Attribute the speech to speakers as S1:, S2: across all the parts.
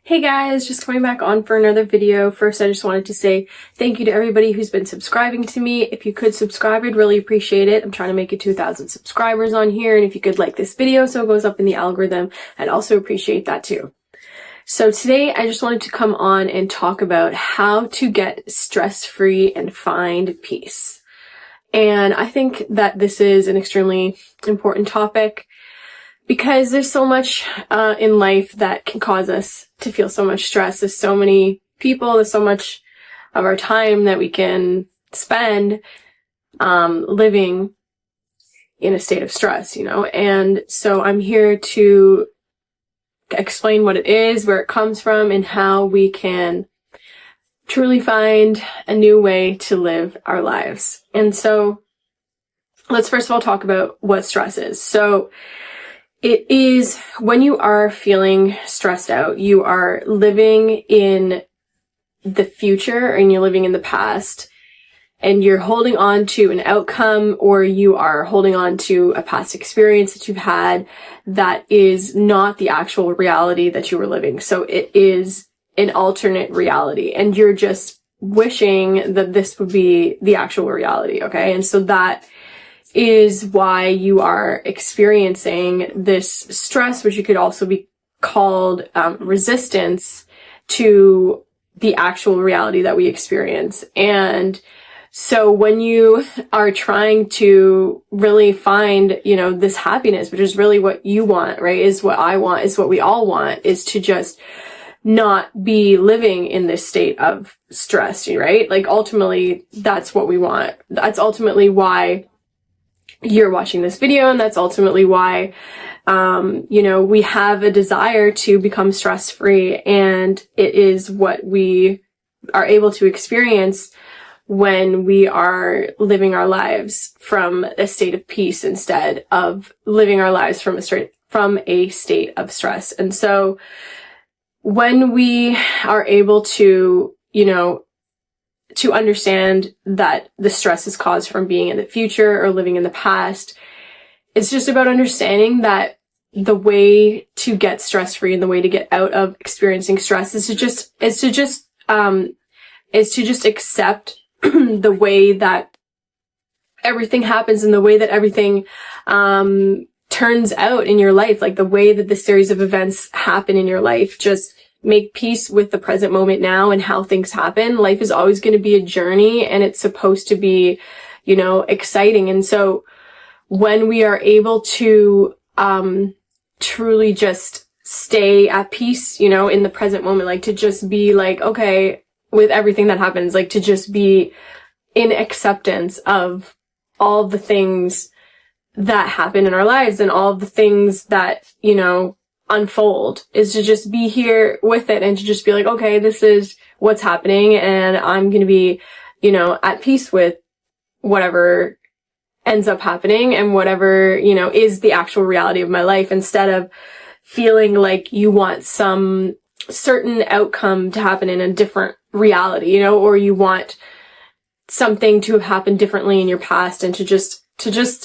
S1: Hey guys, just coming back on for another video. First, I just wanted to say thank you to everybody who's been subscribing to me. If you could subscribe, I'd really appreciate it. I'm trying to make it to 1,000 subscribers on here, and if you could like this video so it goes up in the algorithm, I'd also appreciate that too. So today, I just wanted to come on and talk about how to get stress-free and find peace. And I think that this is an extremely important topic, because there's so much in life that can cause us to feel so much stress. There's so many people, there's so much of our time that we can spend living in a state of stress, And so I'm here to explain what it is, where it comes from, and how we can truly find a new way to live our lives. And so let's first of all talk about what stress is. So it is when you are feeling stressed out, you are living in the future and you're living in the past, and you're holding on to an outcome, or you are holding on to a past experience that you've had that is not the actual reality that you were living. So it is an alternate reality, and you're just wishing that this would be the actual reality, okay? And so that is why you are experiencing this stress, which you could also be called resistance to the actual reality that we experience. And so when you are trying to really find, this happiness, which is really what you want, right, is what I want, is what we all want, is to just not be living in this state of stress, right? Like ultimately, that's what we want. That's ultimately why you're watching this video, and that's ultimately why, we have a desire to become stress-free, and it is what we are able to experience when we are living our lives from a state of peace instead of living our lives from a state of stress. And so when we are able to, to understand that the stress is caused from being in the future or living in the past, it's just about understanding that the way to get stress-free and the way to get out of experiencing stress is to just accept the way that everything happens and the way that everything turns out in your life, like the way that the series of events happen in your life. Just make peace with the present moment now and how things happen. Life is always going to be a journey, and it's supposed to be, exciting. And so when we are able to truly just stay at peace, in the present moment, like to just be like, okay, with everything that happens, like to just be in acceptance of all the things that happen in our lives and all the things that, unfold, is to just be here with it and to just be like, okay, this is what's happening, and I'm going to be, at peace with whatever ends up happening and whatever, is the actual reality of my life, instead of feeling like you want some certain outcome to happen in a different reality, or you want something to have happened differently in your past, and to just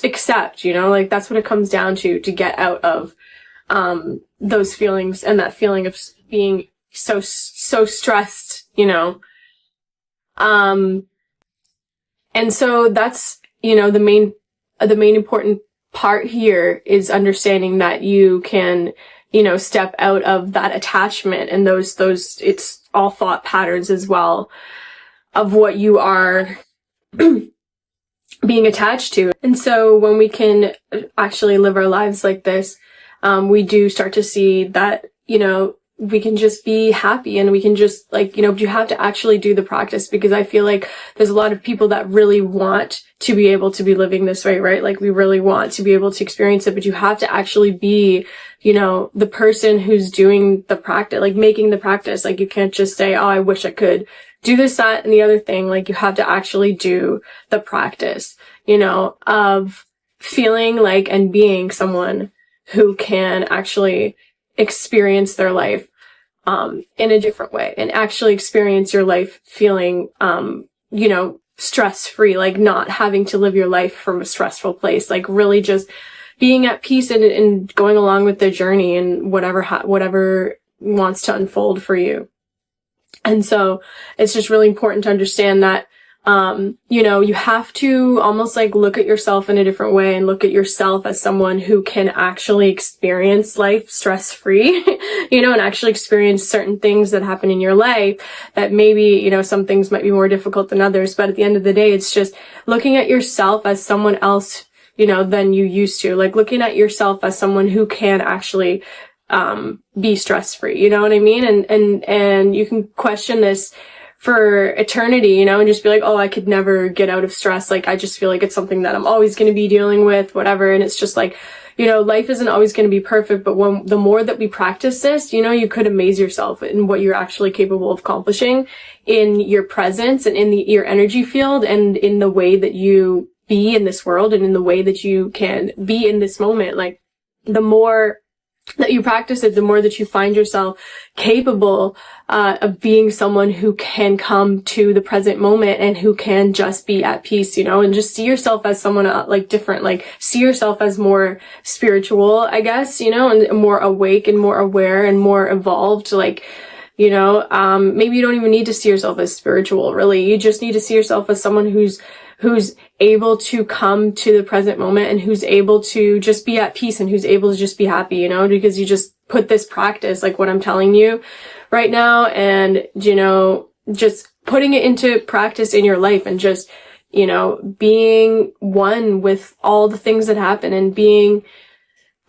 S1: accept, like that's what it comes down to get out of those feelings and that feeling of being so stressed, and so that's, the main important part here is understanding that you can, step out of that attachment and those, it's all thought patterns as well of what you are being attached to. And so when we can actually live our lives like this, we do start to see that, we can just be happy, and we can just you have to actually do the practice, because I feel like there's a lot of people that really want to be able to be living this way, right? Like we really want to be able to experience it, but you have to actually be, the person who's doing the practice, like making the practice. Like you can't just say, oh, I wish I could do this, that, and the other thing. Like you have to actually do the practice, of feeling like and being someone who can actually experience their life in a different way, and actually experience your life feeling, stress-free, like not having to live your life from a stressful place, like really just being at peace and going along with the journey and whatever wants to unfold for you. And so it's just really important to understand that, you know, you have to almost like look at yourself in a different way and look at yourself as someone who can actually experience life stress-free, you know, and actually experience certain things that happen in your life that maybe, you know, some things might be more difficult than others. But at the end of the day, it's just looking at yourself as someone else, you know, than you used to, like looking at yourself as someone who can actually be stress-free, you know what I mean? And you can question this for eternity, you know, and just be like, oh, I could never get out of stress. Like, I just feel like it's something that I'm always going to be dealing with, whatever. And it's just like, you know, life isn't always going to be perfect, but the more that we practice this, you know, you could amaze yourself in what you're actually capable of accomplishing in your presence and in your energy field and in the way that you be in this world and in the way that you can be in this moment. Like, the more that you practice it, the more that you find yourself capable of being someone who can come to the present moment and who can just be at peace, you know, and just see yourself as someone like different, like see yourself as more spiritual, I guess, you know, and more awake and more aware and more evolved, like, you know, maybe you don't even need to see yourself as spiritual, really. You just need to see yourself as someone who's able to come to the present moment and who's able to just be at peace and who's able to just be happy, you know, because you just put this practice, like what I'm telling you right now, and, you know, just putting it into practice in your life and just, you know, being one with all the things that happen and being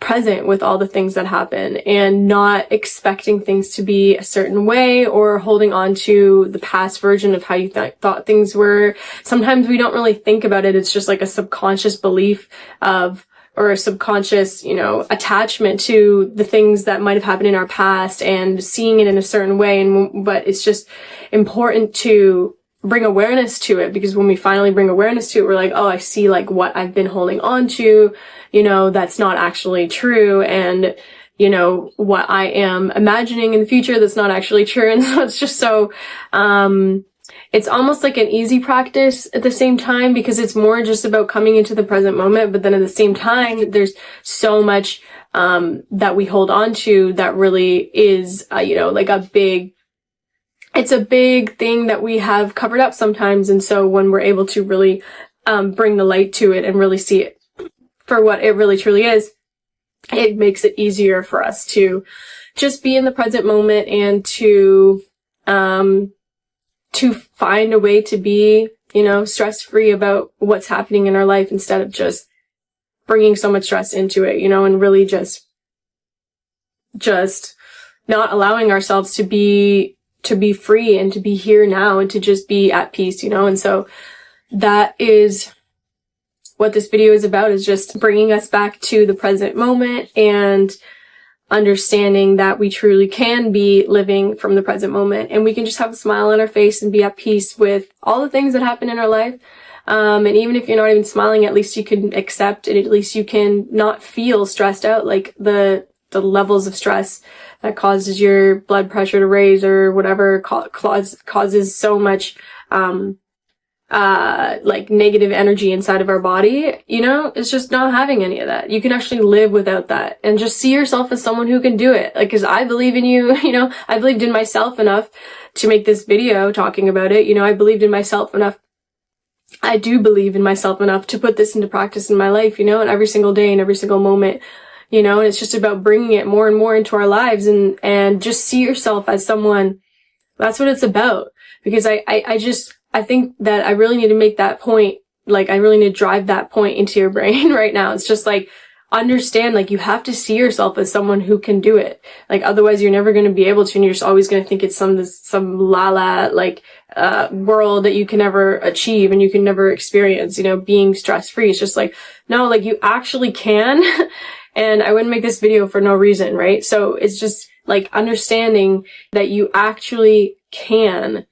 S1: present with all the things that happen and not expecting things to be a certain way or holding on to the past version of how you thought things were. Sometimes we don't really think about it. It's just like a subconscious belief or a subconscious, you know, attachment to the things that might have happened in our past and seeing it in a certain way. But it's just important to bring awareness to it, because when we finally bring awareness to it, we're like, oh, I see like what I've been holding on to, you know, that's not actually true. And, you know, what I am imagining in the future that's not actually true. And so it's just so, it's almost like an easy practice at the same time, because it's more just about coming into the present moment. But then at the same time, there's so much, that we hold on to that really is, you know, like it's a big thing that we have covered up sometimes. And so when we're able to really bring the light to it and really see it for what it really truly is, it makes it easier for us to just be in the present moment and to find a way to be, you know, stress-free about what's happening in our life instead of just bringing so much stress into it, you know, and really just not allowing ourselves to be free and to be here now and to just be at peace, you know. And so that is what this video is about, is just bringing us back to the present moment and understanding that we truly can be living from the present moment, and we can just have a smile on our face and be at peace with all the things that happen in our life. And even if you're not even smiling, at least you can accept, and at least you can not feel stressed out, like the levels of stress that causes your blood pressure to raise or whatever causes so much like negative energy inside of our body, you know. It's just not having any of that. You can actually live without that and just see yourself as someone who can do it. Like, cause I believe in you, you know, I believed in myself enough to make this video talking about it. You know, I believed in myself enough. I do believe in myself enough to put this into practice in my life, you know, and every single day and every single moment, you know. And it's just about bringing it more and more into our lives and just see yourself as someone. That's what it's about. Because I think that I really need to make that point, like I really need to drive that point into your brain right now. It's just like, understand, like you have to see yourself as someone who can do it. Like otherwise you're never going to be able to, and you're just always going to think it's some la-la, like, world that you can never achieve and you can never experience, you know, being stress-free. It's just like, no, like you actually can. And I wouldn't make this video for no reason, right? So it's just like understanding that you actually can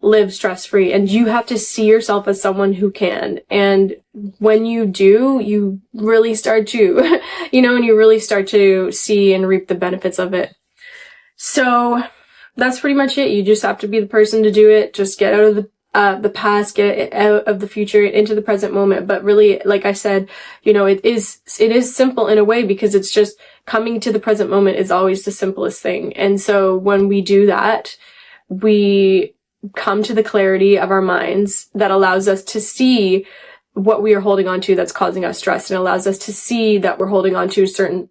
S1: live stress-free, and you have to see yourself as someone who can. And when you do, you really start to, you know, and you really start to see and reap the benefits of it. So that's pretty much it. You just have to be the person to do it. Just get out of the past, get out of the future, into the present moment. But really, like I said, you know, it is simple in a way, because it's just, coming to the present moment is always the simplest thing. And so when we do that, we come to the clarity of our minds that allows us to see what we are holding on to that's causing us stress, and allows us to see that we're holding on to a certain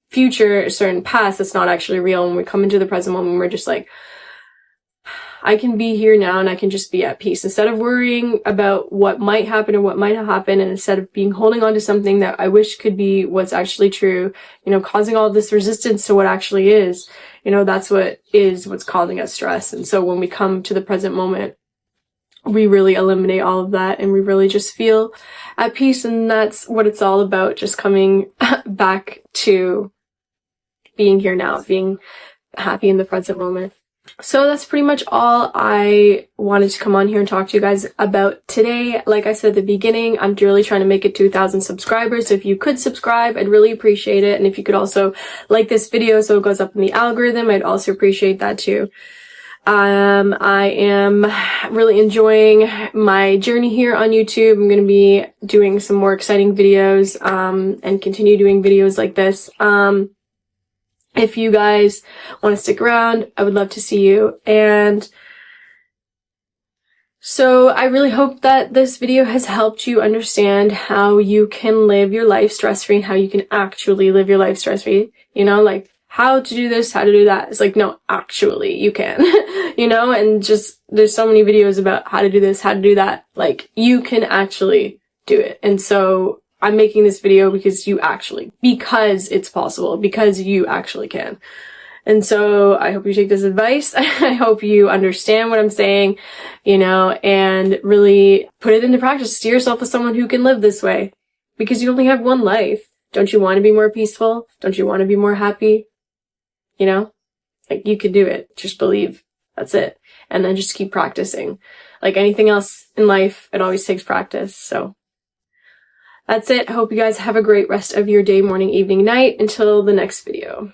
S1: future, a certain past that's not actually real. When we come into the present moment, we're just like, I can be here now and I can just be at peace instead of worrying about what might happen or what might not happen. And instead of holding on to something that I wish could be what's actually true, causing all this resistance to what actually is, that's what's causing us stress. And so when we come to the present moment, we really eliminate all of that and we really just feel at peace. And that's what it's all about. Just coming back to being here now, being happy in the present moment. So that's pretty much all I wanted to come on here and talk to you guys about today. Like I said at the beginning, I'm really trying to make it to 1,000 subscribers. So if you could subscribe, I'd really appreciate it. And if you could also like this video so it goes up in the algorithm, I'd also appreciate that too. I am really enjoying my journey here on YouTube. I'm going to be doing some more exciting videos, and continue doing videos like this. If you guys want to stick around, I would love to see you. And so I really hope that this video has helped you understand how you can live your life stress-free and how you can actually live your life stress-free. Like how to do this, how to do that. It's like, no, actually you can, and just there's so many videos about how to do this, how to do that. Like you can actually do it. And so I'm making this video because it's possible, because you actually can. And so I hope you take this advice. I hope you understand what I'm saying, and really put it into practice. See yourself as someone who can live this way, because you only have one life. Don't you want to be more peaceful? Don't you want to be more happy? Like you can do it. Just believe. That's it. And then just keep practicing. Like anything else in life, it always takes practice. So that's it. I hope you guys have a great rest of your day, morning, evening, night. Until the next video.